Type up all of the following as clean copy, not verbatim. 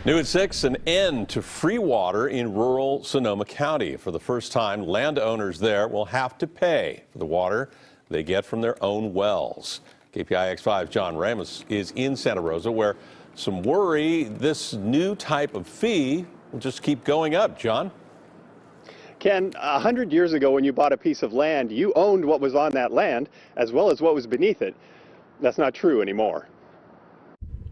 New at 6, an end to free water in rural Sonoma County. For the first time, landowners there will have to pay for the water they get from their own wells. KPIX 5's John Ramos is in Santa Rosa, where some worry this new type of fee will just keep going up. John? Ken, 100 years ago when you bought a piece of land, you owned what was on that land as well as what was beneath it. That's not true anymore.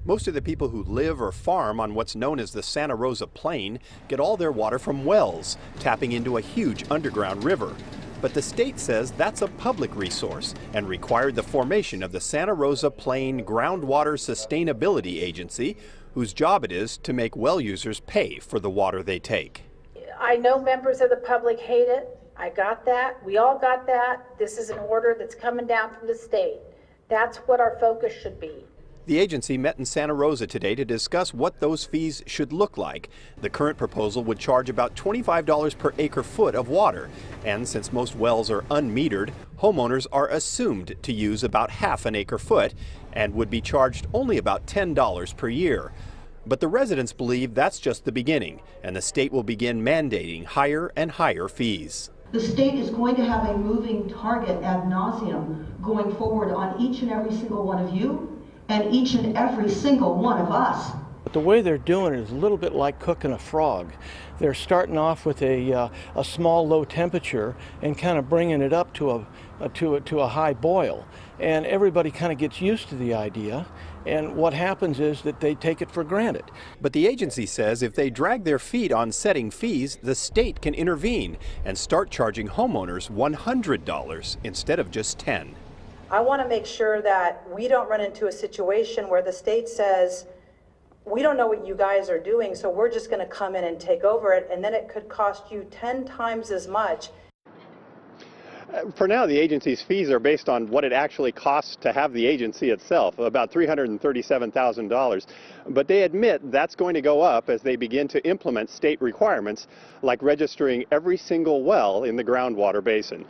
Most of the people who live or farm on what's known as the Santa Rosa Plain get all their water from wells, tapping into a huge underground river. But the state says that's a public resource and required the formation of the Santa Rosa Plain Groundwater Sustainability Agency, whose job it is to make well users pay for the water they take. I know members of the public hate it. I got that. We all got that. This is an order that's coming down from the state. That's what our focus should be. The agency met in Santa Rosa today to discuss what those fees should look like. The current proposal would charge about $25 per acre foot of water. And since most wells are unmetered, homeowners are assumed to use about half an acre foot and would be charged only about $10 per year. But the residents believe that's just the beginning, and the state will begin mandating higher and higher fees. The state is going to have a moving target ad nauseum going forward on each and every single one of you and each and every single one of us. But the way they're doing it is a little bit like cooking a frog. They're starting off with a small low temperature and kind of bringing it up to a high boil. And everybody kind of gets used to the idea. And what happens is that they take it for granted. But the agency says if they drag their feet on setting fees, the state can intervene and start charging homeowners $100 instead of just $10. I want to make sure that we don't run into a situation where the state says, we don't know what you guys are doing, so we're just going to come in and take over it, and then it could cost you 10 times as much. For now, the agency's fees are based on what it actually costs to have the agency itself, about $337,000. But they admit that's going to go up as they begin to implement state requirements like registering every single well in the groundwater basin.